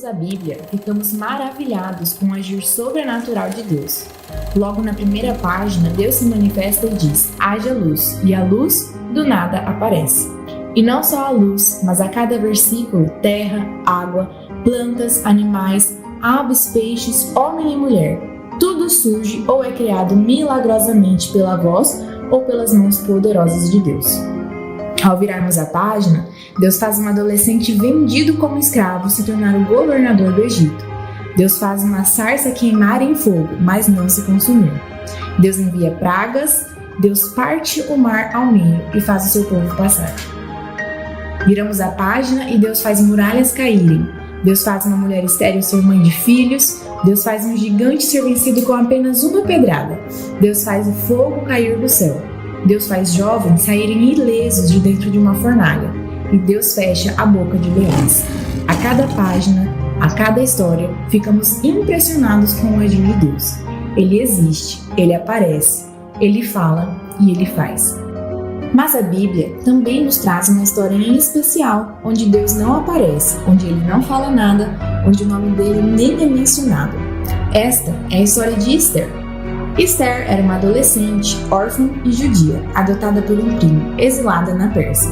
lemos a Bíblia, ficamos maravilhados com o agir sobrenatural de Deus. Logo na primeira página, Deus se manifesta e diz: haja luz, e a luz do nada aparece. E não só a luz, mas a cada versículo, terra, água, plantas, animais, aves, peixes, homem e mulher. Tudo surge ou é criado milagrosamente pela voz ou pelas mãos poderosas de Deus. Ao virarmos a página, Deus faz um adolescente vendido como escravo se tornar o governador do Egito. Deus faz uma sarça queimar em fogo, mas não se consumir. Deus envia pragas, Deus parte o mar ao meio e faz o seu povo passar. Viramos a página e Deus faz muralhas caírem. Deus faz uma mulher estéril ser mãe de filhos. Deus faz um gigante ser vencido com apenas uma pedrada. Deus faz o fogo cair do céu. Deus faz jovens saírem ilesos de dentro de uma fornalha. E Deus fecha a boca de leões. A cada página, a cada história, ficamos impressionados com o agir de Deus. Ele existe, Ele aparece, Ele fala e Ele faz. Mas a Bíblia também nos traz uma história em especial, onde Deus não aparece, onde Ele não fala nada, onde o nome dele nem é mencionado. Esta é a história de Esther. Esther era uma adolescente, órfã e judia, adotada por um primo, exilada na Pérsia.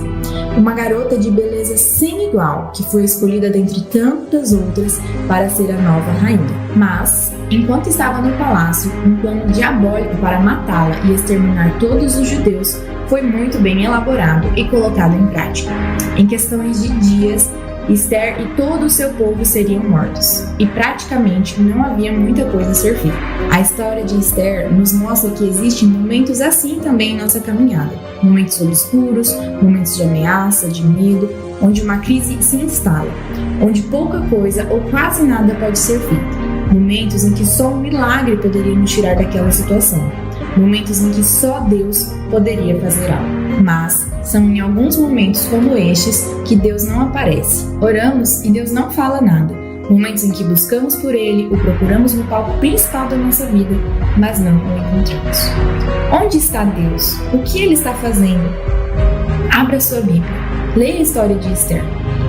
Uma garota de beleza sem igual, que foi escolhida dentre tantas outras para ser a nova rainha. Mas, enquanto estava no palácio, um plano diabólico para matá-la e exterminar todos os judeus foi muito bem elaborado e colocado em prática. Em questões de dias, Esther e todo o seu povo seriam mortos, e praticamente não havia muita coisa a ser feita. A história de Esther nos mostra que existem momentos assim também em nossa caminhada. Momentos obscuros, momentos de ameaça, de medo, onde uma crise se instala, onde pouca coisa ou quase nada pode ser feita. Momentos em que só um milagre poderia nos tirar daquela situação. Momentos em que só Deus poderia fazer algo. Mas são em alguns momentos como estes que Deus não aparece. Oramos e Deus não fala nada. Momentos em que buscamos por Ele, o procuramos no palco principal da nossa vida, mas não o encontramos. Onde está Deus? O que Ele está fazendo? Abra sua Bíblia. Leia a história de Esther.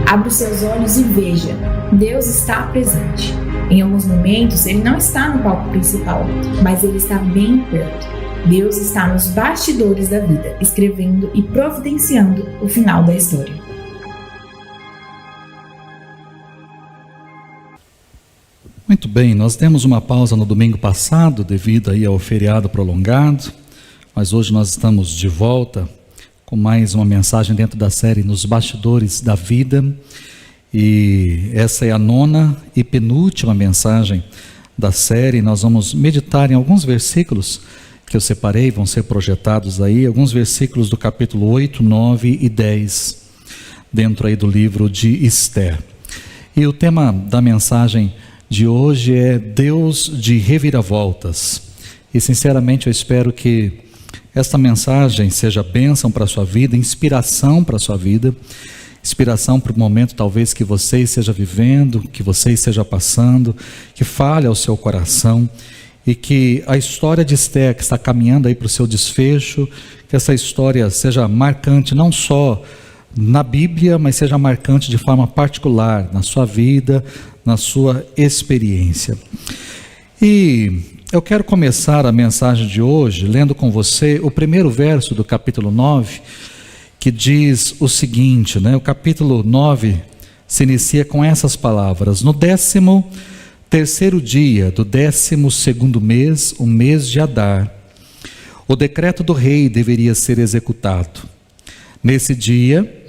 Abra os seus olhos e veja. Deus está presente. Em alguns momentos, Ele não está no palco principal, mas Ele está bem perto. Deus está nos bastidores da vida, escrevendo e providenciando o final da história. Muito bem, nós demos uma pausa no domingo passado, devido aí ao feriado prolongado, mas hoje nós estamos de volta com mais uma mensagem dentro da série Nos Bastidores da Vida. E essa é a 9ª e penúltima mensagem da série. Nós vamos meditar em alguns versículos que eu separei, vão ser projetados aí, alguns versículos do capítulo 8, 9 e 10, dentro aí do livro de Esther. E o tema da mensagem de hoje é Deus de reviravoltas. E sinceramente eu espero que esta mensagem seja bênção para a sua vida, inspiração para a sua vida, inspiração para o momento talvez que você esteja vivendo, que você esteja passando, que fale ao seu coração, e que a história de Esther, que está caminhando aí para o seu desfecho, que essa história seja marcante não só na Bíblia, mas seja marcante de forma particular na sua vida, na sua experiência. E eu quero começar a mensagem de hoje lendo com você o primeiro verso do capítulo 9, que diz o seguinte, o capítulo 9 se inicia com essas palavras: no 13º dia do 12º mês, o mês de Adar, o decreto do rei deveria ser executado. Nesse dia,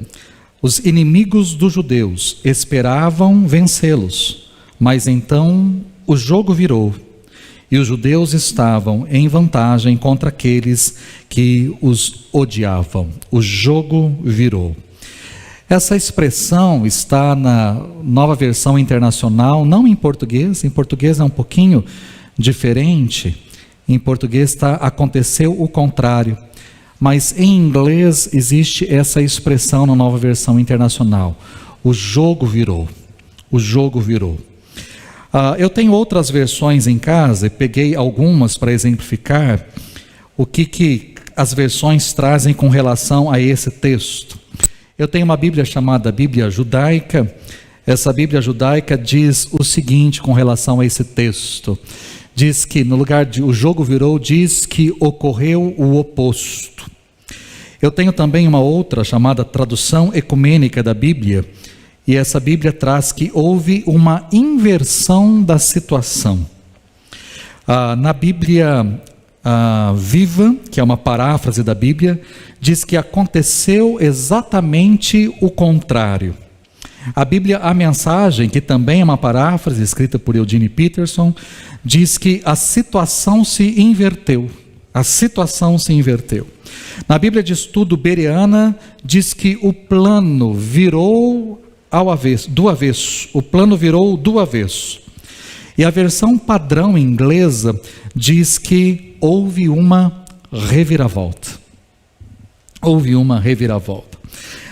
os inimigos dos judeus esperavam vencê-los, mas então o jogo virou, e os judeus estavam em vantagem contra aqueles que os odiavam. O jogo virou. Essa expressão está na Nova Versão Internacional, não em português é um pouquinho diferente. Em português aconteceu o contrário, mas em inglês existe essa expressão na Nova Versão Internacional: o jogo virou. O jogo virou. Eu tenho outras versões em casa e peguei algumas para exemplificar o que as versões trazem com relação a esse texto. Eu tenho uma Bíblia chamada Bíblia Judaica, essa Bíblia judaica diz o seguinte com relação a esse texto. Diz que no lugar de o jogo virou, diz que ocorreu o oposto. Eu tenho também uma outra chamada tradução ecumênica da Bíblia, e essa Bíblia traz que houve uma inversão da situação. Na Bíblia Viva, que é uma paráfrase da Bíblia, diz que aconteceu exatamente o contrário. A Bíblia A Mensagem, que também é uma paráfrase escrita por Eugene Peterson, diz que a situação se inverteu. A situação se inverteu. Na Bíblia de Estudo Bereana, diz que o plano virou do avesso. O plano virou do avesso. E a versão padrão inglesa diz que houve uma reviravolta. Houve uma reviravolta.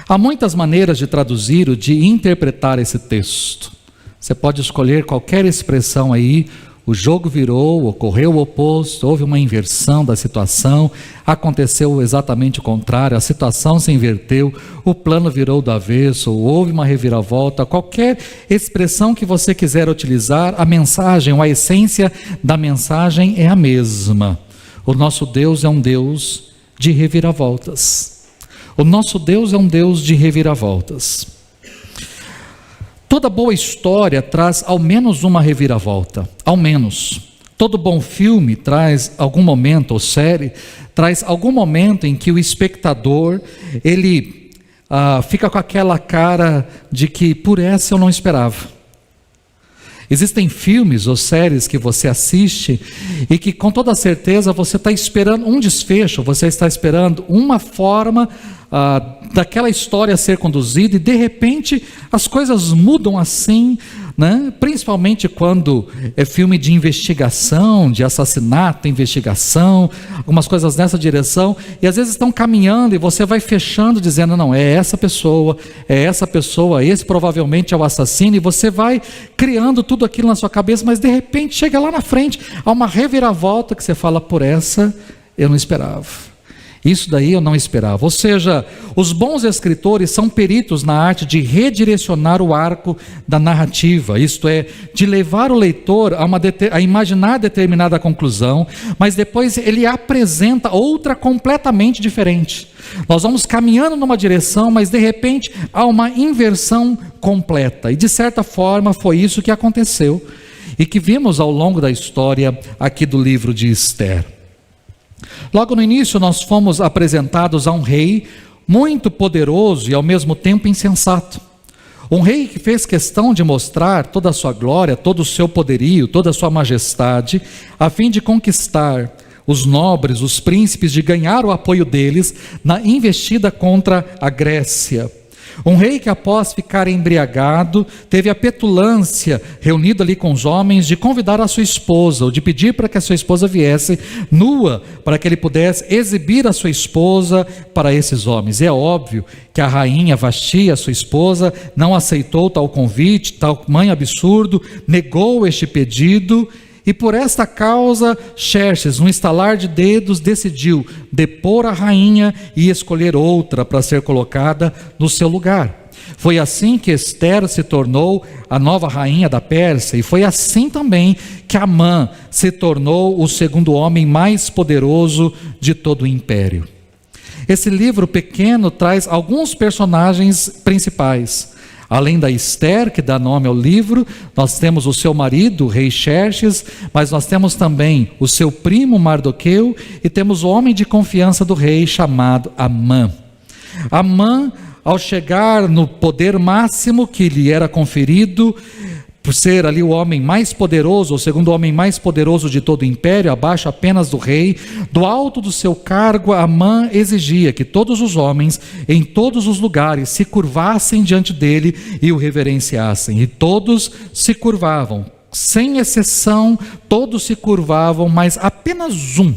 Há muitas maneiras de traduzir ou de interpretar esse texto. Você pode escolher qualquer expressão aí. O jogo virou, ocorreu o oposto, houve uma inversão da situação, aconteceu exatamente o contrário, a situação se inverteu, o plano virou do avesso, houve uma reviravolta. Qualquer expressão que você quiser utilizar, a mensagem, ou a essência da mensagem é a mesma. O nosso Deus é um Deus de reviravoltas. O nosso Deus é um Deus de reviravoltas. Toda boa história traz ao menos uma reviravolta, ao menos. Todo bom filme traz algum momento, ou série, traz algum momento em que o espectador, ele fica com aquela cara de que por essa eu não esperava. Existem filmes ou séries que você assiste e que com toda certeza você está esperando um desfecho, você está esperando uma forma daquela história ser conduzida, e de repente as coisas mudam assim, né? Principalmente quando é filme de investigação, de assassinato, investigação, algumas coisas nessa direção, e às vezes estão caminhando e você vai fechando dizendo, não, é essa pessoa, esse provavelmente é o assassino, e você vai criando tudo aquilo na sua cabeça, mas de repente chega lá na frente, há uma reviravolta que você fala, por essa eu não esperava. Isso daí eu não esperava. Ou seja, os bons escritores são peritos na arte de redirecionar o arco da narrativa, isto é, de levar o leitor a imaginar determinada conclusão, mas depois ele apresenta outra completamente diferente. Nós vamos caminhando numa direção, mas de repente há uma inversão completa, e de certa forma foi isso que aconteceu, e que vimos ao longo da história aqui do livro de Esther. Logo no início nós fomos apresentados a um rei muito poderoso e ao mesmo tempo insensato. Um rei que fez questão de mostrar toda a sua glória, todo o seu poderio, toda a sua majestade, a fim de conquistar os nobres, os príncipes, de ganhar o apoio deles na investida contra a Grécia. Um rei que, após ficar embriagado, teve a petulância, reunido ali com os homens, de convidar a sua esposa, ou de pedir para que a sua esposa viesse nua, para que ele pudesse exibir a sua esposa para esses homens. E é óbvio que a rainha Vasti, a sua esposa, não aceitou tal convite, tamanho absurdo, negou este pedido. E por esta causa, Xerxes, num estalar de dedos, decidiu depor a rainha e escolher outra para ser colocada no seu lugar. Foi assim que Esther se tornou a nova rainha da Pérsia, e foi assim também que Amã se tornou o segundo homem mais poderoso de todo o império. Esse livro pequeno traz alguns personagens principais. Além da Esther, que dá nome ao livro, nós temos o seu marido, o rei Xerxes, mas nós temos também o seu primo Mardoqueu, e temos o homem de confiança do rei chamado Amã. Amã, ao chegar no poder máximo que lhe era conferido, por ser ali o homem mais poderoso, o segundo homem mais poderoso de todo o império, abaixo apenas do rei, do alto do seu cargo, Amã exigia que todos os homens, em todos os lugares, se curvassem diante dele e o reverenciassem. E todos se curvavam, sem exceção, todos se curvavam, mas apenas um.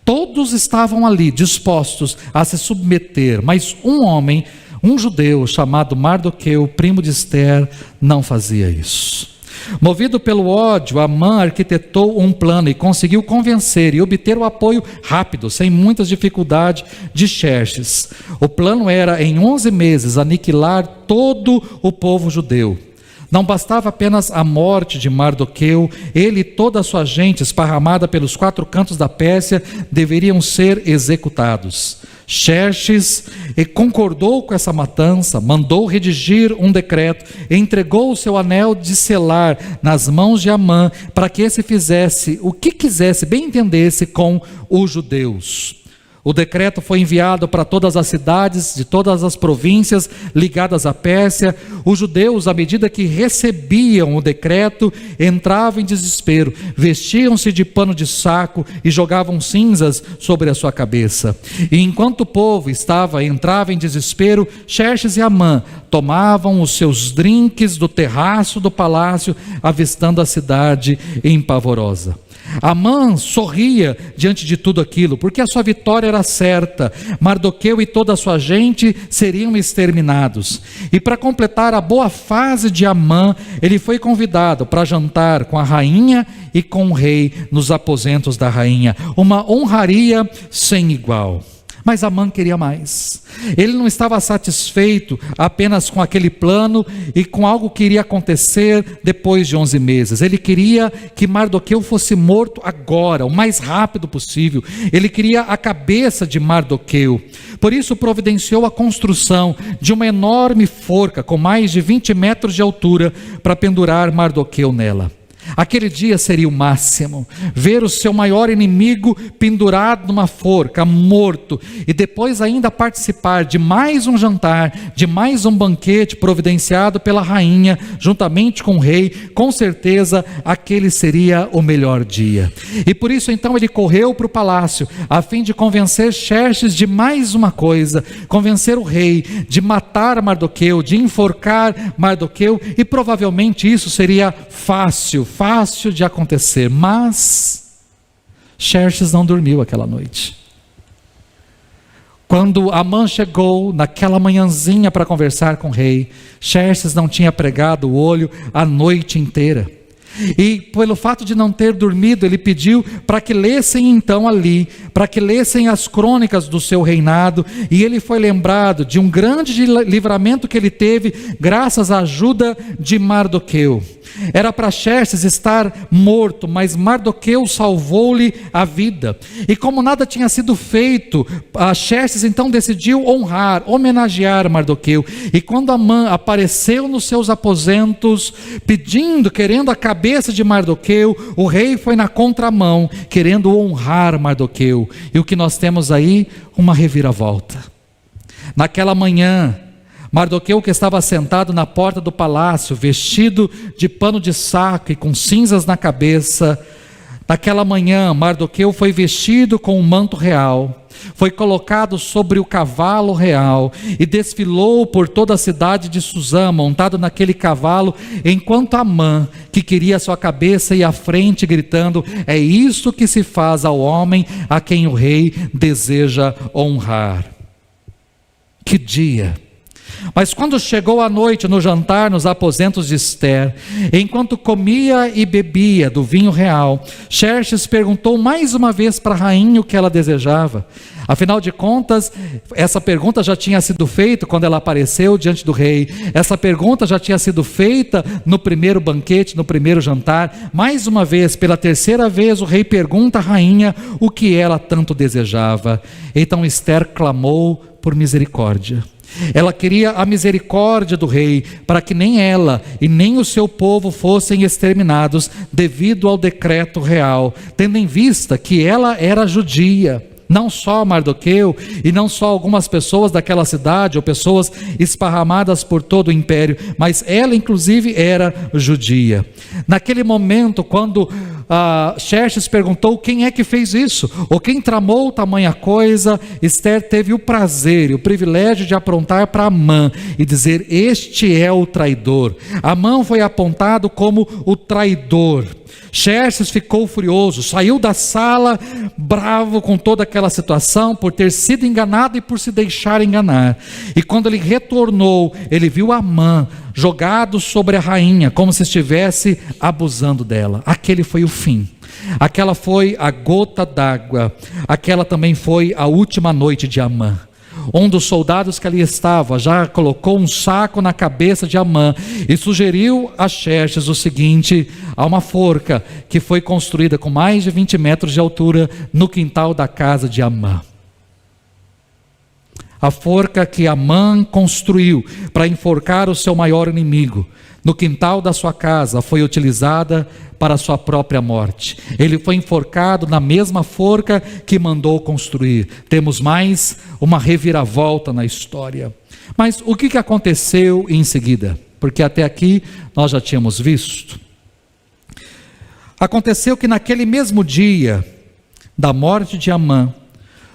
Todos estavam ali, dispostos a se submeter, mas um homem, um judeu chamado Mardoqueu, primo de Esther, não fazia isso. Movido pelo ódio, Amã arquitetou um plano e conseguiu convencer e obter o apoio rápido, sem muitas dificuldades, de Xerxes. O plano era, em 11 meses, aniquilar todo o povo judeu. Não bastava apenas a morte de Mardoqueu, ele e toda a sua gente esparramada pelos 4 cantos da Pérsia deveriam ser executados. Xerxes concordou com essa matança, mandou redigir um decreto, entregou o seu anel de selar nas mãos de Amã, para que esse fizesse o que quisesse, bem entendesse, com os judeus. O decreto foi enviado para todas as cidades de todas as províncias ligadas à Pérsia. Os judeus, à medida que recebiam o decreto, entravam em desespero, vestiam-se de pano de saco e jogavam cinzas sobre a sua cabeça. E enquanto o povo entrava em desespero, Xerxes e Amã tomavam os seus drinques do terraço do palácio, avistando a cidade empavorosa. Amã sorria diante de tudo aquilo, porque a sua vitória era certa. Mardoqueu e toda a sua gente seriam exterminados. E para completar a boa fase de Amã, ele foi convidado para jantar com a rainha e com o rei nos aposentos da rainha. Uma honraria sem igual. Mas Amã queria mais. Ele não estava satisfeito apenas com aquele plano e com algo que iria acontecer depois de 11 meses. Ele queria que Mardoqueu fosse morto agora, o mais rápido possível. Ele queria a cabeça de Mardoqueu. Por isso providenciou a construção de uma enorme forca com mais de 20 metros de altura para pendurar Mardoqueu nela. Aquele dia seria o máximo, ver o seu maior inimigo pendurado numa forca, morto, e depois ainda participar de mais um jantar, de mais um banquete providenciado pela rainha, juntamente com o rei. Com certeza aquele seria o melhor dia. E por isso então ele correu para o palácio, a fim de convencer Xerxes de mais uma coisa, convencer o rei de matar Mardoqueu, de enforcar Mardoqueu, e provavelmente isso seria fácil de acontecer. Mas Xerxes não dormiu aquela noite. Quando Amã chegou naquela manhãzinha para conversar com o rei, Xerxes não tinha pregado o olho a noite inteira. E pelo fato de não ter dormido, ele pediu para que lessem então ali, para que lessem as crônicas do seu reinado, e ele foi lembrado de um grande livramento que ele teve graças à ajuda de Mardoqueu. Era para Xerxes estar morto, mas Mardoqueu salvou-lhe a vida. E como nada tinha sido feito, Xerxes então decidiu honrar, homenagear Mardoqueu. E quando Amã apareceu nos seus aposentos, querendo a cabeça de Mardoqueu, o rei foi na contramão, querendo honrar Mardoqueu. E o que nós temos aí? Uma reviravolta. Naquela manhã, Mardoqueu, que estava sentado na porta do palácio, vestido de pano de saco e com cinzas na cabeça, naquela manhã Mardoqueu foi vestido com um manto real, foi colocado sobre o cavalo real e desfilou por toda a cidade de Suzã, montado naquele cavalo, enquanto Amã, que queria sua cabeça, ia à frente gritando: é isso que se faz ao homem a quem o rei deseja honrar. Que dia! Mas quando chegou a noite no jantar nos aposentos de Ester, enquanto comia e bebia do vinho real, Xerxes perguntou mais uma vez para a rainha o que ela desejava. Afinal de contas, essa pergunta já tinha sido feita quando ela apareceu diante do rei. Essa pergunta já tinha sido feita no primeiro banquete, no primeiro jantar. Mais uma vez, pela terceira vez, o rei pergunta à rainha o que ela tanto desejava. Então Ester clamou por misericórdia. Ela queria a misericórdia do rei, para que nem ela e nem o seu povo fossem exterminados devido ao decreto real, tendo em vista que ela era judia. Não só Mardoqueu e não só algumas pessoas daquela cidade ou pessoas esparramadas por todo o império, mas ela inclusive era judia. Naquele momento, quando Xerxes perguntou quem é que fez isso, ou quem tramou tamanha coisa, Ester teve o prazer e o privilégio de aprontar para Amã e dizer: este é o traidor. Amã foi apontado como o traidor. Xerxes ficou furioso, saiu da sala bravo com toda aquela situação, por ter sido enganado e por se deixar enganar. E quando ele retornou, ele viu Amã jogado sobre a rainha, como se estivesse abusando dela. Aquele foi o fim. Aquela foi a gota d'água. Aquela também foi a última noite de Amã. Um dos soldados que ali estava já colocou um saco na cabeça de Amã e sugeriu a Xerxes o seguinte: há uma forca que foi construída com mais de 20 metros de altura no quintal da casa de Amã. A forca que Amã construiu para enforcar o seu maior inimigo no quintal da sua casa foi utilizada para a sua própria morte. Ele foi enforcado na mesma forca que mandou construir. Temos mais uma reviravolta na história. Mas o que aconteceu em seguida? Porque até aqui nós já tínhamos visto. Aconteceu que naquele mesmo dia da morte de Amã,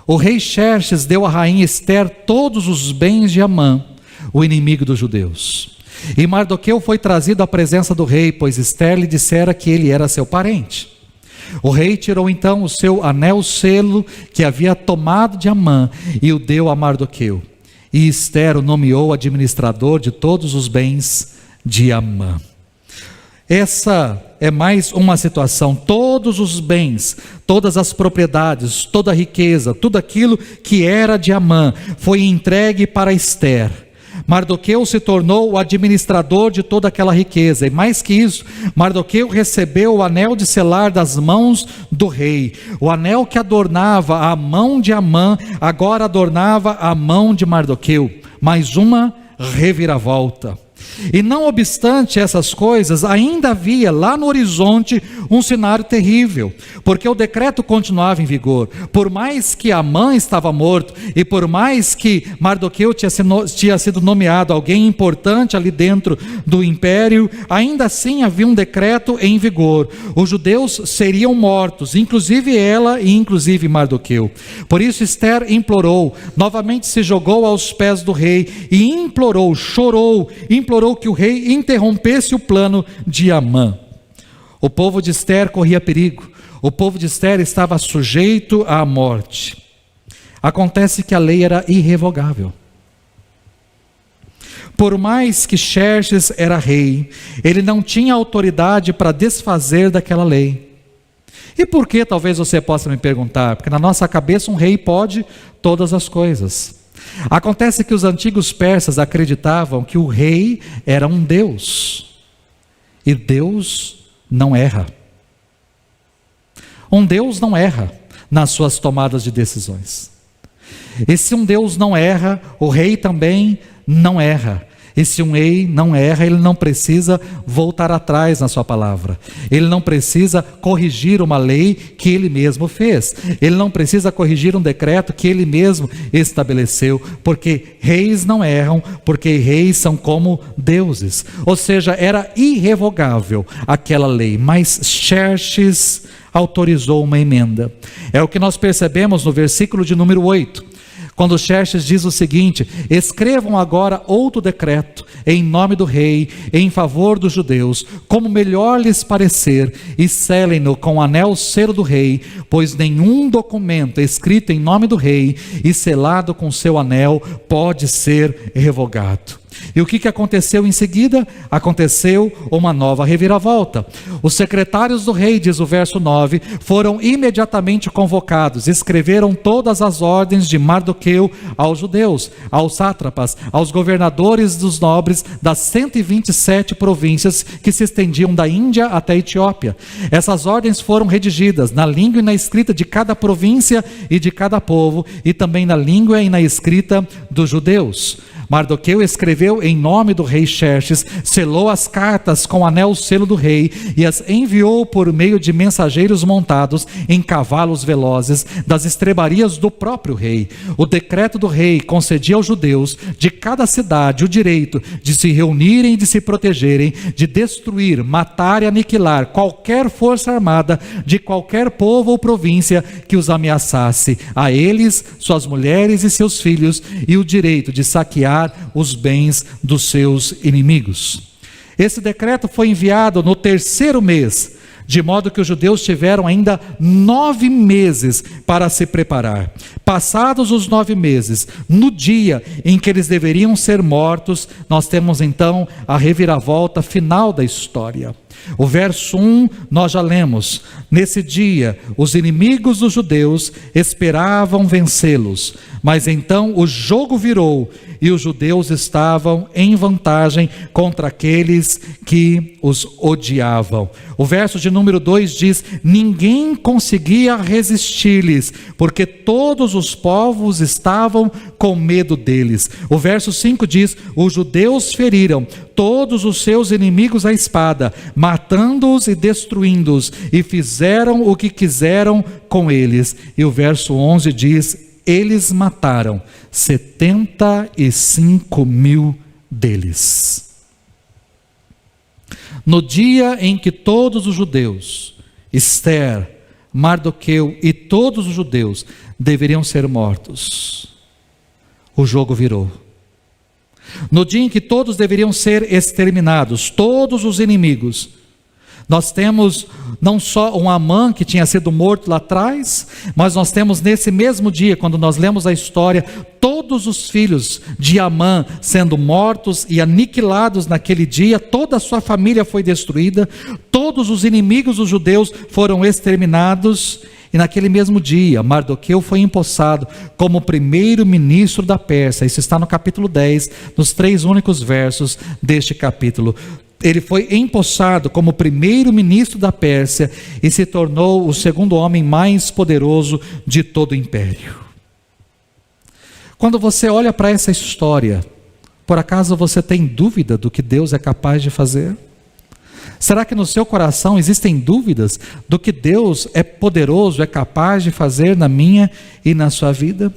o rei Xerxes deu à rainha Ester todos os bens de Amã, o inimigo dos judeus. E Mardoqueu foi trazido à presença do rei, pois Ester lhe dissera que ele era seu parente. O rei tirou então o seu anel-selo que havia tomado de Amã e o deu a Mardoqueu. E Ester o nomeou administrador de todos os bens de Amã. Essa é mais uma situação. Todos os bens, todas as propriedades, toda a riqueza, tudo aquilo que era de Amã foi entregue para Ester. Mardoqueu se tornou o administrador de toda aquela riqueza, e mais que isso, Mardoqueu recebeu o anel de selar das mãos do rei. O anel que adornava a mão de Amã, agora adornava a mão de Mardoqueu. Mais uma reviravolta. E não obstante essas coisas, ainda havia lá no horizonte um cenário terrível, porque o decreto continuava em vigor. Por mais que Amã estava morto, e por mais que Mardoqueu tinha sido nomeado alguém importante ali dentro do império, ainda assim havia um decreto em vigor. Os judeus seriam mortos, inclusive ela e inclusive Mardoqueu. Por isso Ester implorou, novamente se jogou aos pés do rei e implorou, chorou, implorou que o rei interrompesse o plano de Amã. O povo de Ester corria perigo. O povo de Ester estava sujeito à morte. Acontece que a lei era irrevogável. Por mais que Xerxes era rei, ele não tinha autoridade para desfazer daquela lei. E por que, talvez você possa me perguntar? Porque na nossa cabeça um rei pode todas as coisas. Acontece que os antigos persas acreditavam que o rei era um Deus, e Deus não erra. Um Deus não erra nas suas tomadas de decisões. E se um Deus não erra, o rei também não erra. E se um rei não erra, ele não precisa voltar atrás na sua palavra. Ele não precisa corrigir uma lei que ele mesmo fez. Ele não precisa corrigir um decreto que ele mesmo estabeleceu. Porque reis não erram, porque reis são como deuses. Ou seja, era irrevogável aquela lei. Mas Xerxes autorizou uma emenda. É o que nós percebemos no versículo de número 8. Quando Xerxes diz o seguinte: escrevam agora outro decreto em nome do rei, em favor dos judeus, como melhor lhes parecer, e selem-no com o anel-selo do rei, pois nenhum documento escrito em nome do rei e selado com seu anel pode ser revogado. E o que aconteceu em seguida? Aconteceu uma nova reviravolta. Os secretários do rei, diz o verso 9, foram imediatamente convocados, escreveram todas as ordens de Mardoqueu aos judeus, aos sátrapas, aos governadores dos nobres das 127 províncias que se estendiam da Índia até a Etiópia. Essas ordens foram redigidas na língua e na escrita de cada província e de cada povo, e também na língua e na escrita dos judeus. Mardoqueu escreveu em nome do rei Xerxes, selou as cartas com o anel-selo do rei e as enviou por meio de mensageiros montados em cavalos velozes das estrebarias do próprio rei. O decreto do rei concedia aos judeus de cada cidade o direito de se reunirem e de se protegerem, de destruir, matar e aniquilar qualquer força armada de qualquer povo ou província que os ameaçasse, a eles, suas mulheres e seus filhos, e o direito de saquear os bens dos seus inimigos. Esse decreto foi enviado no 3º mês de modo que os judeus tiveram ainda 9 meses para se preparar. Passados os 9 meses, no dia em que eles deveriam ser mortos, nós temos então a reviravolta final da história. O verso 1 nós já lemos: nesse dia os inimigos dos judeus esperavam vencê-los, mas então o jogo virou e os judeus estavam em vantagem contra aqueles que os odiavam. O verso de número 2 diz: ninguém conseguia resistir-lhes, porque todos os povos estavam com medo deles. O verso 5 diz: os judeus feriram todos os seus inimigos à espada, matando-os e destruindo-os, e fizeram o que quiseram com eles. E o verso 11 diz: eles mataram 75 mil deles. No dia em que todos os judeus, Ester, Mardoqueu e todos os judeus deveriam ser mortos, o jogo virou. No dia em que todos deveriam ser exterminados, todos os inimigos, nós temos não só um Amã que tinha sido morto lá atrás, mas nós temos nesse mesmo dia, quando nós lemos a história, todos os filhos de Amã sendo mortos e aniquilados naquele dia. Toda a sua família foi destruída, todos os inimigos dos judeus foram exterminados. E naquele mesmo dia, Mardoqueu foi empossado como primeiro-ministro da Pérsia. Isso está no capítulo 10, nos 3 únicos versos deste capítulo. Ele foi empossado como primeiro-ministro da Pérsia e se tornou o segundo homem mais poderoso de todo o império. Quando você olha para essa história, por acaso você tem dúvida do que Deus é capaz de fazer? Será que no seu coração existem dúvidas do que Deus é poderoso, é capaz de fazer na minha e na sua vida?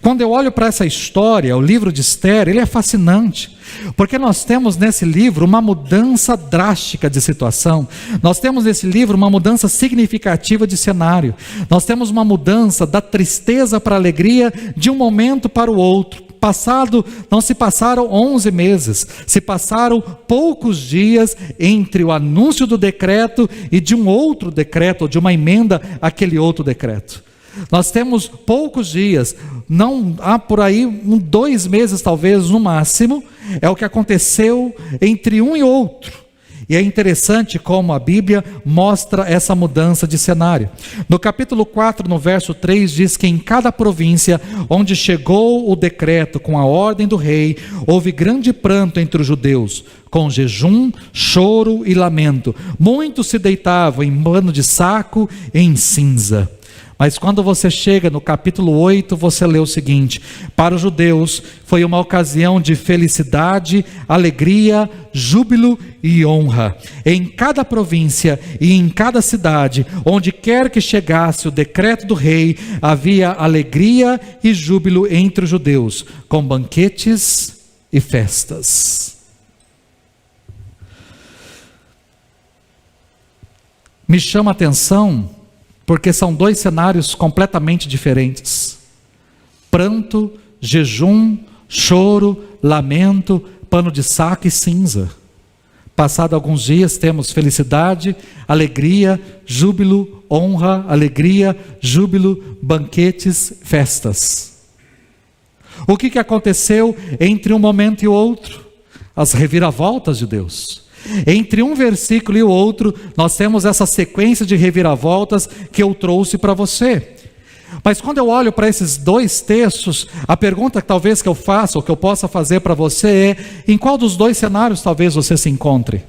Quando eu olho para essa história, o livro de Ester, ele é fascinante, porque nós temos nesse livro uma mudança drástica de situação, nós temos nesse livro uma mudança significativa de cenário, nós temos uma mudança da tristeza para a alegria de um momento para o outro. Não se passaram 11 meses, se passaram poucos dias entre o anúncio do decreto e de um outro decreto, ou de uma emenda àquele outro decreto. Nós temos poucos dias, não há por aí 2 meses talvez no máximo, é o que aconteceu entre um e outro. E é interessante como a Bíblia mostra essa mudança de cenário. No capítulo 4, no verso 3, diz que em cada província onde chegou o decreto com a ordem do rei, houve grande pranto entre os judeus, com jejum, choro e lamento. Muitos se deitavam em pano de saco e em cinza. Mas quando você chega no capítulo 8, você lê o seguinte: para os judeus foi uma ocasião de felicidade, alegria, júbilo e honra. Em cada província e em cada cidade, onde quer que chegasse o decreto do rei, havia alegria e júbilo entre os judeus, com banquetes e festas. Me chama a atenção porque são 2 cenários completamente diferentes: pranto, jejum, choro, lamento, pano de saco e cinza. Passado alguns dias temos felicidade, alegria, júbilo, honra, alegria, júbilo, banquetes, festas. O que aconteceu entre um momento e o outro? As reviravoltas de Deus. Entre um versículo e o outro, nós temos essa sequência de reviravoltas que eu trouxe para você. Mas quando eu olho para esses 2 textos, a pergunta que talvez que eu faça, ou que eu possa fazer para você é: em qual dos 2 cenários talvez você se encontre?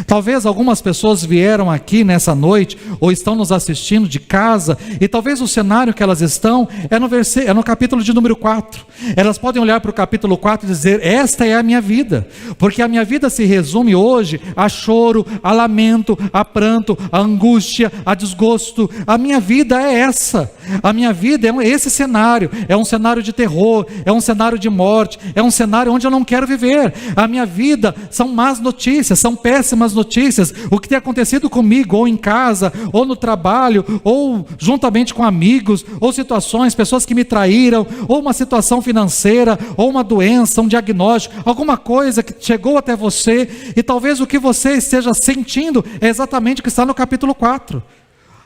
Talvez algumas pessoas vieram aqui nessa noite, ou estão nos assistindo de casa, e talvez o cenário que elas estão é no capítulo de número 4. Elas podem olhar para o capítulo 4 e dizer: esta é a minha vida, porque a minha vida se resume hoje a choro, a lamento, a pranto, a angústia, a desgosto. A minha vida é essa, a minha vida é esse cenário, é um cenário de terror, é um cenário de morte, é um cenário onde eu não quero viver. A minha vida são más notícias, são péssimas péssimas notícias, o que tem acontecido comigo, ou em casa, ou no trabalho, ou juntamente com amigos, ou situações, pessoas que me traíram, ou uma situação financeira, ou uma doença, um diagnóstico, alguma coisa que chegou até você, e talvez o que você esteja sentindo é exatamente o que está no capítulo 4.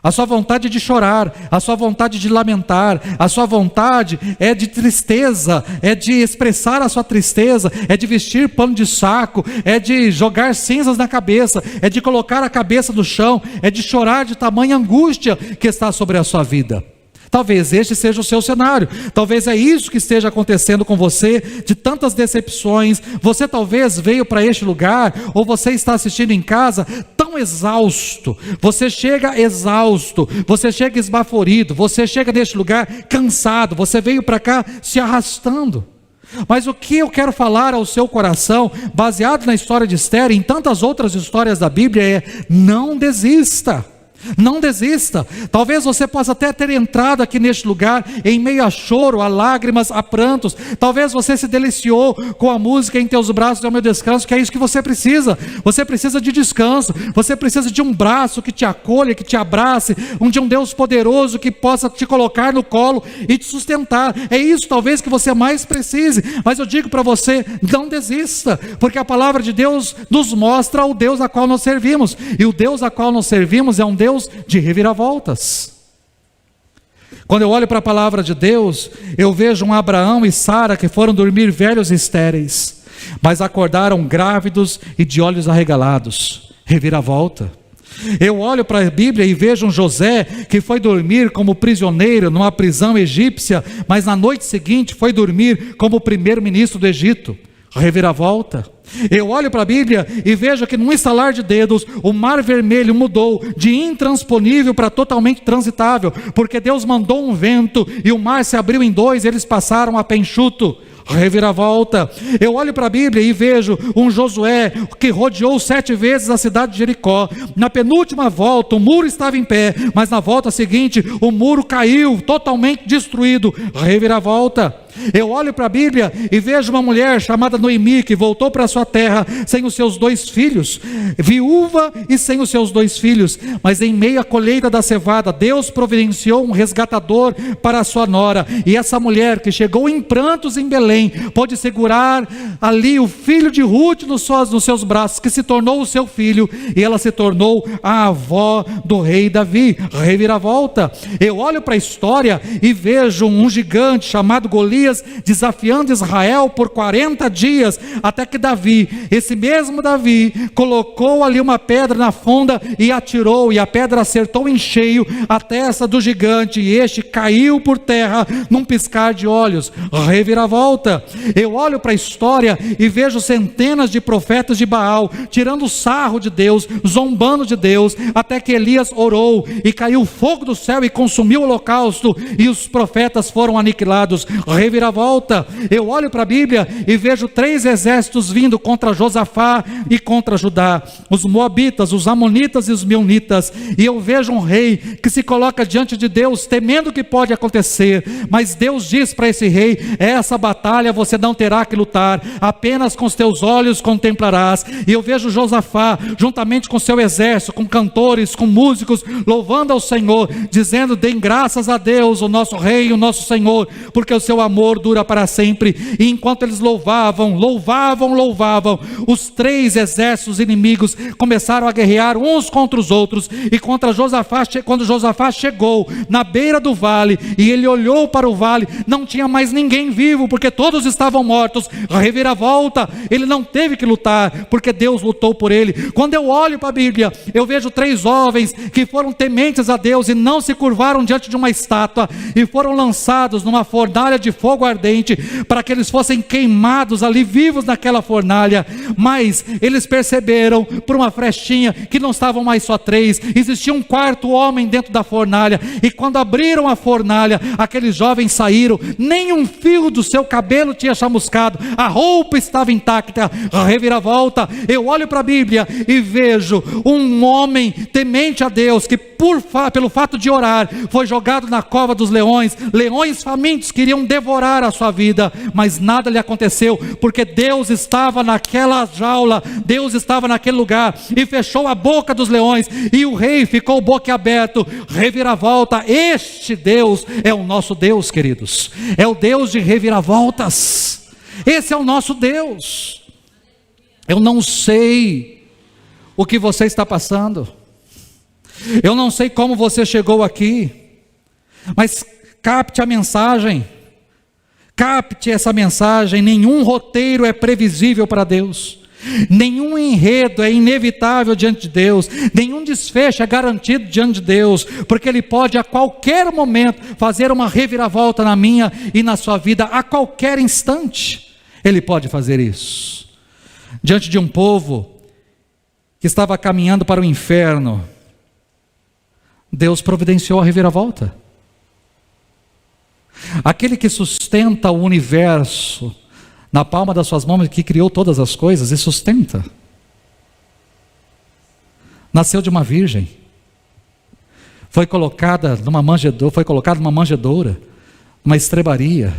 A sua vontade de chorar, a sua vontade de lamentar, a sua vontade é de tristeza, é de expressar a sua tristeza, é de vestir pano de saco, é de jogar cinzas na cabeça, é de colocar a cabeça no chão, é de chorar de tamanha angústia que está sobre a sua vida. Talvez este seja o seu cenário, talvez é isso que esteja acontecendo com você, de tantas decepções. Você talvez veio para este lugar, ou você está assistindo em casa, tão exausto, você chega exausto, você chega esbaforido, você chega neste lugar cansado, você veio para cá se arrastando. Mas o que eu quero falar ao seu coração, baseado na história de Esther e em tantas outras histórias da Bíblia, é: não desista. Não desista. Talvez você possa até ter entrado aqui neste lugar em meio a choro, a lágrimas, a prantos. Talvez você se deliciou com a música Em Teus Braços é o Meu Descanso, que é isso que você precisa. Você precisa de descanso, você precisa de um braço que te acolha, que te abrace, de um Deus poderoso que possa te colocar no colo e te sustentar. É isso talvez que você mais precise. Mas eu digo para você, não desista, porque a palavra de Deus nos mostra o Deus a qual nós servimos, e o Deus a qual nós servimos é um Deus de reviravoltas. Quando eu olho para a palavra de Deus, eu vejo um Abraão e Sara que foram dormir velhos e estéreis, mas acordaram grávidos e de olhos arregalados. Reviravolta. Eu olho para a Bíblia e vejo um José que foi dormir como prisioneiro numa prisão egípcia, mas na noite seguinte foi dormir como primeiro-ministro do Egito. Reviravolta. Eu olho para a Bíblia e vejo que num estalar de dedos o mar vermelho mudou de intransponível para totalmente transitável, porque Deus mandou um vento e o mar se abriu em dois e eles passaram a pé enxuto. Reviravolta. Eu olho para a Bíblia e vejo um Josué que rodeou 7 vezes a cidade de Jericó. Na penúltima volta o muro estava em pé, mas na volta seguinte o muro caiu totalmente destruído. Reviravolta. Eu olho para a Bíblia e vejo uma mulher chamada Noemi que voltou para sua terra sem os seus 2 filhos, viúva e sem os seus 2 filhos, mas em meio à colheita da cevada Deus providenciou um resgatador para a sua nora, e essa mulher que chegou em prantos em Belém pôde segurar ali o filho de Ruth nos seus braços, que se tornou o seu filho, e ela se tornou a avó do rei Davi. Reviravolta. Eu olho para a história e vejo um gigante chamado Golias desafiando Israel por 40 dias, até que Davi, esse mesmo Davi, colocou ali uma pedra na funda e atirou, e a pedra acertou em cheio a testa do gigante, e este caiu por terra num piscar de olhos. Reviravolta. Eu olho para a história e vejo centenas de profetas de Baal tirando sarro de Deus, zombando de Deus, até que Elias orou e caiu fogo do céu e consumiu o holocausto, e os profetas foram aniquilados. Reviravolta. Eu olho para a Bíblia e vejo 3 exércitos vindo contra Josafá e contra Judá, os moabitas, os amonitas e os meunitas, e eu vejo um rei que se coloca diante de Deus temendo o que pode acontecer, mas Deus diz para esse rei: essa batalha você não terá que lutar, apenas com os teus olhos contemplarás. E eu vejo Josafá juntamente com seu exército, com cantores, com músicos, louvando ao Senhor, dizendo: deem graças a Deus, o nosso rei, o nosso Senhor, porque o seu amor dura para sempre. E enquanto eles louvavam, os 3 exércitos inimigos começaram a guerrear uns contra os outros, e contra Josafá. Quando Josafá chegou na beira do vale e ele olhou para o vale, não tinha mais ninguém vivo, porque todos estavam mortos. Reviravolta. Ele não teve que lutar, porque Deus lutou por ele. Quando eu olho para a Bíblia, eu vejo 3 jovens que foram tementes a Deus e não se curvaram diante de uma estátua, e foram lançados numa fornalha de fogo ardente, para que eles fossem queimados ali vivos naquela fornalha. Mas eles perceberam por uma frechinha que não estavam mais só 3, existia um 4º homem dentro da fornalha, e quando abriram a fornalha, aqueles jovens saíram, nem um fio do seu cabelo tinha chamuscado, a roupa estava intacta. Reviravolta. Eu olho para a Bíblia e vejo um homem temente a Deus, que pelo fato de orar, foi jogado na cova dos leões. Leões famintos queriam devorar piorar a sua vida, mas nada lhe aconteceu, porque Deus estava naquela jaula, Deus estava naquele lugar, e fechou a boca dos leões, e o rei ficou boquiaberto. Reviravolta, este Deus é o nosso Deus, queridos, é o Deus de reviravoltas, esse é o nosso Deus. Eu não sei o que você está passando, eu não sei como você chegou aqui, mas capte a mensagem, capte essa mensagem. Nenhum roteiro é previsível para Deus, nenhum enredo é inevitável diante de Deus, nenhum desfecho é garantido diante de Deus, porque Ele pode a qualquer momento fazer uma reviravolta na minha e na sua vida, a qualquer instante Ele pode fazer isso. Diante de um povo que estava caminhando para o inferno, Deus providenciou a reviravolta. Aquele que sustenta o universo na palma das suas mãos, que criou todas as coisas e sustenta, nasceu de uma virgem, foi colocado numa manjedoura, uma estrebaria,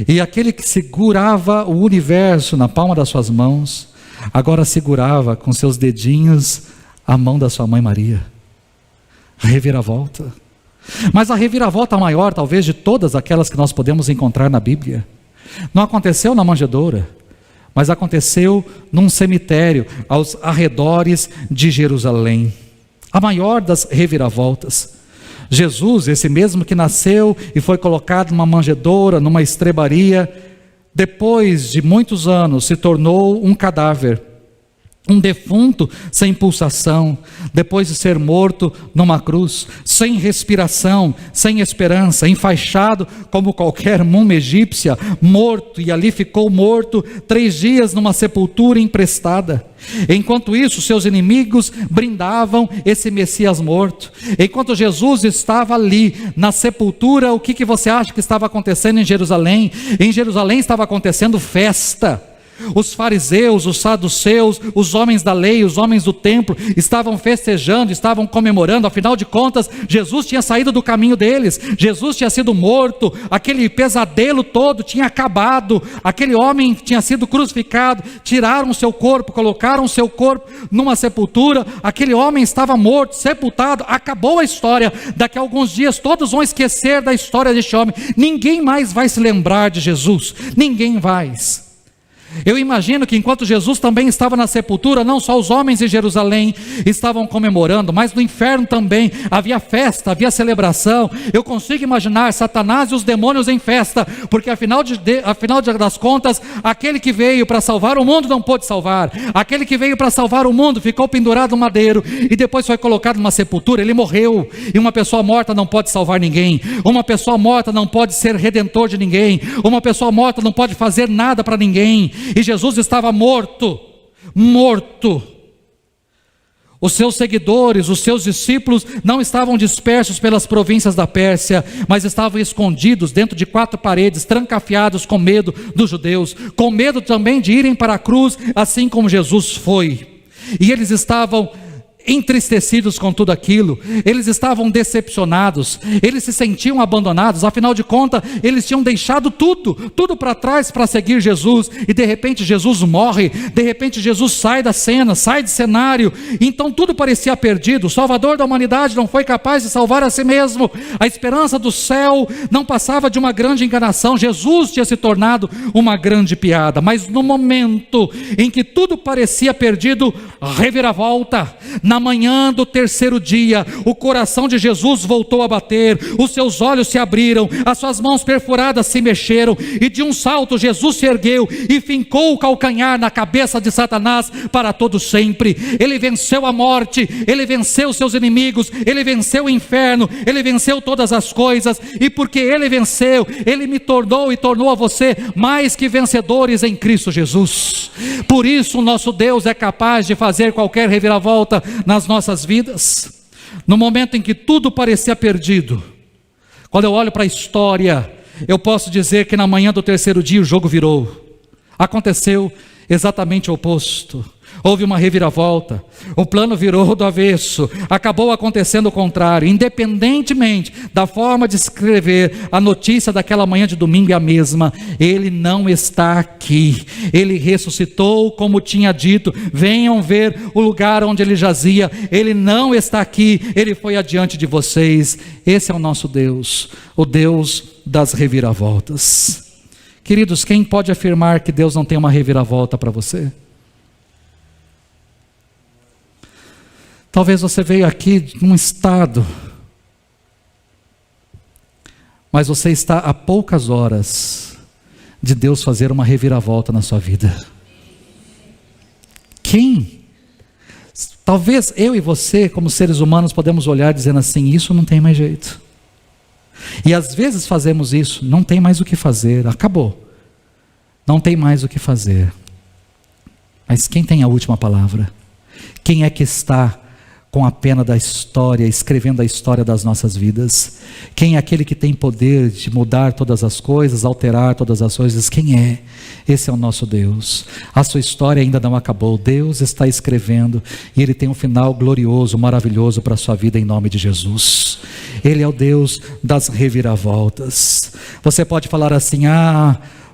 e aquele que segurava o universo na palma das suas mãos, agora segurava com seus dedinhos a mão da sua mãe Maria. A reviravolta. Mas a reviravolta maior, talvez, de todas aquelas que nós podemos encontrar na Bíblia, não aconteceu na manjedoura, mas aconteceu num cemitério aos arredores de Jerusalém. A maior das reviravoltas. Jesus, esse mesmo que nasceu e foi colocado numa manjedoura, numa estrebaria, depois de muitos anos se tornou um cadáver, um defunto sem pulsação, depois de ser morto numa cruz, sem respiração, sem esperança, enfaixado como qualquer múmia egípcia, morto, e ali ficou morto 3 dias numa sepultura emprestada. Enquanto isso, seus inimigos brindavam esse Messias morto. Enquanto Jesus estava ali na sepultura, o que você acha que estava acontecendo em Jerusalém? Em Jerusalém estava acontecendo festa. Os fariseus, os saduceus, os homens da lei, os homens do templo estavam festejando, estavam comemorando. Afinal de contas, Jesus tinha saído do caminho deles, Jesus tinha sido morto, aquele pesadelo todo tinha acabado, aquele homem tinha sido crucificado, tiraram o seu corpo, colocaram o seu corpo numa sepultura, aquele homem estava morto, sepultado, acabou a história. Daqui a alguns dias todos vão esquecer da história deste homem, ninguém mais vai se lembrar de Jesus, ninguém mais. Eu imagino que enquanto Jesus também estava na sepultura, não só os homens em Jerusalém estavam comemorando, mas no inferno também havia festa, havia celebração. Eu consigo imaginar Satanás e os demônios em festa, porque afinal das contas, aquele que veio para salvar o mundo não pôde salvar, aquele que veio para salvar o mundo ficou pendurado no madeiro e depois foi colocado numa sepultura, ele morreu, e uma pessoa morta não pode salvar ninguém, uma pessoa morta não pode ser redentor de ninguém, uma pessoa morta não pode fazer nada para ninguém. E Jesus estava morto. Os seus seguidores, os seus discípulos não estavam dispersos pelas províncias da Pérsia, mas estavam escondidos dentro de 4 paredes, trancafiados com medo dos judeus, com medo também de irem para a cruz, assim como Jesus foi. E eles estavam entristecidos com tudo aquilo, eles estavam decepcionados, eles se sentiam abandonados. Afinal de contas, eles tinham deixado tudo para trás para seguir Jesus, e de repente Jesus morre, de repente Jesus sai da cena, sai de cenário, então tudo parecia perdido. O Salvador da humanidade não foi capaz de salvar a si mesmo, a esperança do céu não passava de uma grande enganação, Jesus tinha se tornado uma grande piada. Mas no momento em que tudo parecia perdido, reviravolta. Na manhã do 3º dia, o coração de Jesus voltou a bater, os seus olhos se abriram, as suas mãos perfuradas se mexeram, e de um salto Jesus se ergueu e fincou o calcanhar na cabeça de Satanás para todo sempre. Ele venceu a morte, ele venceu seus inimigos, ele venceu o inferno, ele venceu todas as coisas, e porque ele venceu, ele me tornou e tornou a você mais que vencedores em Cristo Jesus. Por isso o nosso Deus é capaz de fazer qualquer reviravolta nas nossas vidas. No momento em que tudo parecia perdido, quando eu olho para a história, eu posso dizer que na manhã do 3º dia o jogo virou. Aconteceu exatamente o oposto. Houve uma reviravolta, o plano virou do avesso, acabou acontecendo o contrário. Independentemente da forma de escrever, a notícia daquela manhã de domingo é a mesma: ele não está aqui, ele ressuscitou como tinha dito, venham ver o lugar onde ele jazia, ele não está aqui, ele foi adiante de vocês. Esse é o nosso Deus, o Deus das reviravoltas. Queridos, quem pode afirmar que Deus não tem uma reviravolta para você? Talvez você veio aqui num estado, mas você está a poucas horas de Deus fazer uma reviravolta na sua vida. Quem? Talvez eu e você, como seres humanos, podemos olhar dizendo assim: isso não tem mais jeito. E às vezes fazemos isso, não tem mais o que fazer, acabou. Não tem mais o que fazer. Mas quem tem a última palavra? Quem é que está com a pena da história, escrevendo a história das nossas vidas? Quem é aquele que tem poder de mudar todas as coisas, alterar todas as coisas? Quem é? Esse é o nosso Deus. A sua história ainda não acabou, Deus está escrevendo, e Ele tem um final glorioso, maravilhoso para a sua vida, em nome de Jesus. Ele é o Deus das reviravoltas. Você pode falar assim: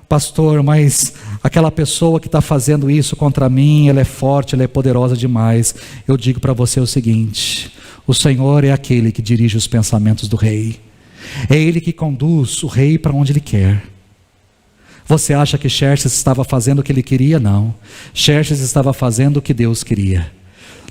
pastor, mas aquela pessoa que está fazendo isso contra mim, ela é forte, ela é poderosa demais. Eu digo para você o seguinte: o Senhor é aquele que dirige os pensamentos do rei, é Ele que conduz o rei para onde Ele quer. Você acha que Xerxes estava fazendo o que ele queria? Não, Xerxes estava fazendo o que Deus queria.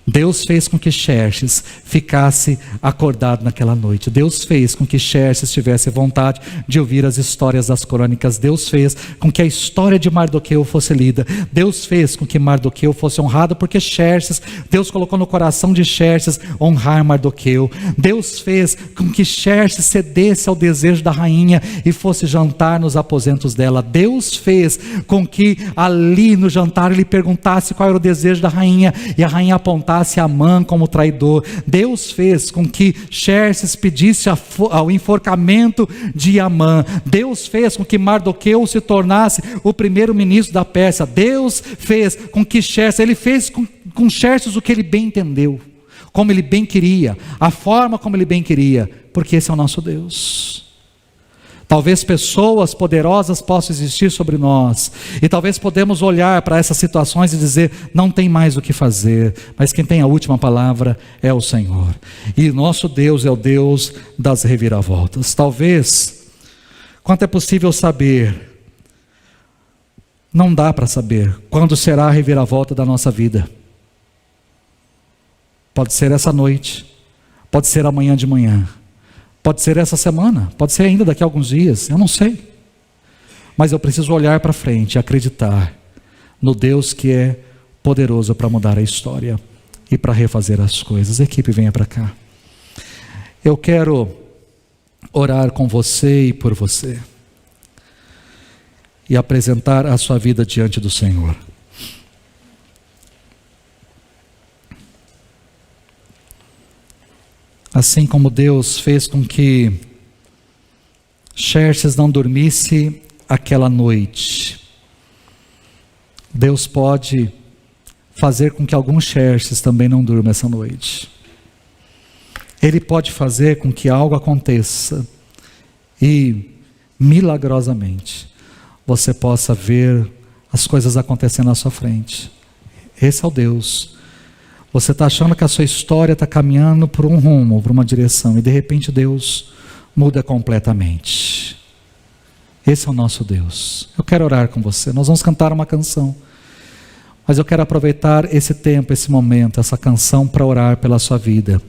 Deus fez com que Xerxes ficasse acordado naquela noite. Deus fez com que Xerxes tivesse vontade de ouvir as histórias das crônicas. Deus fez com que a história de Mardoqueu fosse lida. Deus fez com que Mardoqueu fosse honrado, porque Xerxes, Deus colocou no coração de Xerxes honrar Mardoqueu. Deus fez com que Xerxes cedesse ao desejo da rainha e fosse jantar nos aposentos dela. Deus fez com que ali no jantar ele perguntasse qual era o desejo da rainha, e a rainha apontasse Amã como traidor. Deus fez com que Xerxes pedisse ao enforcamento de Amã. Deus fez com que Mardoqueu se tornasse o primeiro-ministro da Pérsia. Deus fez com que Xerxes, ele fez com Xerxes o que ele bem entendeu, como ele bem queria, a forma como ele bem queria, porque esse é o nosso Deus. Talvez pessoas poderosas possam existir sobre nós, e talvez podemos olhar para essas situações e dizer: não tem mais o que fazer, mas quem tem a última palavra é o Senhor, e nosso Deus é o Deus das reviravoltas. Talvez, quanto é possível saber, não dá para saber quando será a reviravolta da nossa vida. Pode ser essa noite, pode ser amanhã de manhã, pode ser essa semana, pode ser ainda daqui a alguns dias, eu não sei. Mas eu preciso olhar para frente e acreditar no Deus que é poderoso para mudar a história e para refazer as coisas. Equipe, venha para cá. Eu quero orar com você e por você, e apresentar a sua vida diante do Senhor. Assim como Deus fez com que Xerxes não dormisse aquela noite, Deus pode fazer com que alguns Xerxes também não durmam essa noite. Ele pode fazer com que algo aconteça e, milagrosamente, você possa ver as coisas acontecendo à sua frente. Esse é o Deus. Você está achando que a sua história está caminhando por um rumo, por uma direção, e de repente Deus muda completamente. Esse é o nosso Deus. Eu quero orar com você. Nós vamos cantar uma canção, mas eu quero aproveitar esse tempo, esse momento, essa canção, para orar pela sua vida,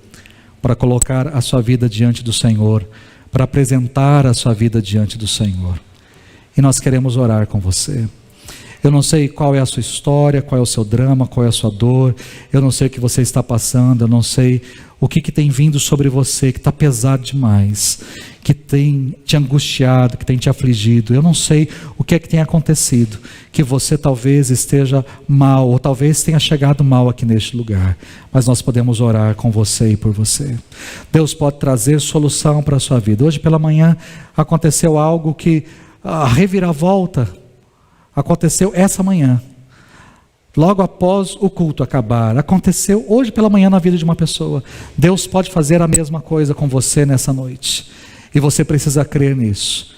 para colocar a sua vida diante do Senhor, para apresentar a sua vida diante do Senhor. E nós queremos orar com você. Eu não sei qual é a sua história, qual é o seu drama, qual é a sua dor. Eu não sei o que você está passando, eu não sei o que tem vindo sobre você, que está pesado demais, que tem te angustiado, que tem te afligido. Eu não sei o que é que tem acontecido, que você talvez esteja mal, ou talvez tenha chegado mal aqui neste lugar, mas nós podemos orar com você e por você. Deus pode trazer solução para a sua vida. Hoje pela manhã aconteceu algo que, a reviravolta aconteceu essa manhã. logo após o culto acabar, aconteceu hoje pela manhã na vida de uma pessoa. Deus pode fazer a mesma coisa com você nessa noite, e você precisa crer nisso.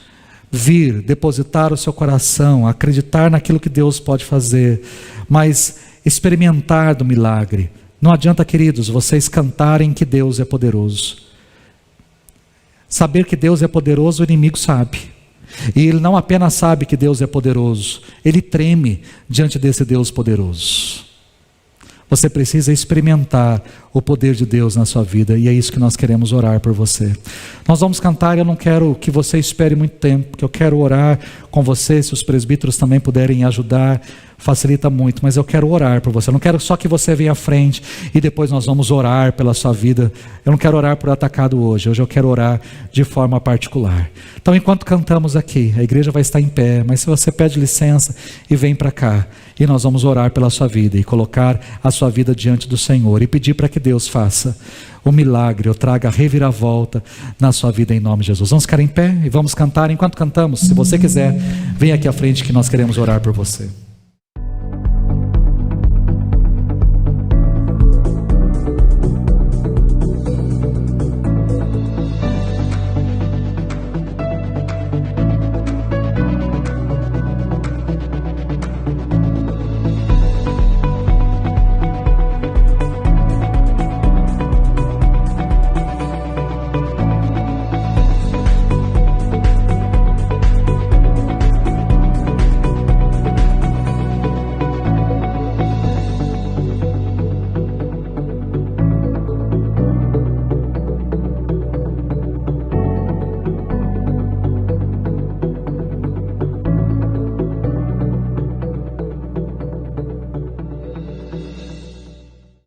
Vir, depositar o seu coração, acreditar naquilo que Deus pode fazer, mas experimentar do milagre. Não adianta, queridos, vocês cantarem que Deus é poderoso. Saber que Deus é poderoso, o inimigo sabe. E ele não apenas sabe que Deus é poderoso, ele treme diante desse Deus poderoso. Você precisa experimentar o poder de Deus na sua vida, e é isso que nós queremos orar por você. Nós vamos cantar, eu não quero que você espere muito tempo, porque eu quero orar com você. Se os presbíteros também puderem ajudar, facilita muito, mas eu quero orar por você. Eu não quero só que você venha à frente e depois nós vamos orar pela sua vida. Eu não quero orar por atacado hoje eu quero orar de forma particular. Então, enquanto cantamos aqui, a igreja vai estar em pé, mas se você pede licença e vem para cá, e nós vamos orar pela sua vida e colocar a sua vida diante do Senhor e pedir para que Deus faça o milagre, ou traga a reviravolta na sua vida em nome de Jesus. Vamos ficar em pé e vamos cantar. Enquanto cantamos, se você quiser, vem aqui à frente que nós queremos orar por você.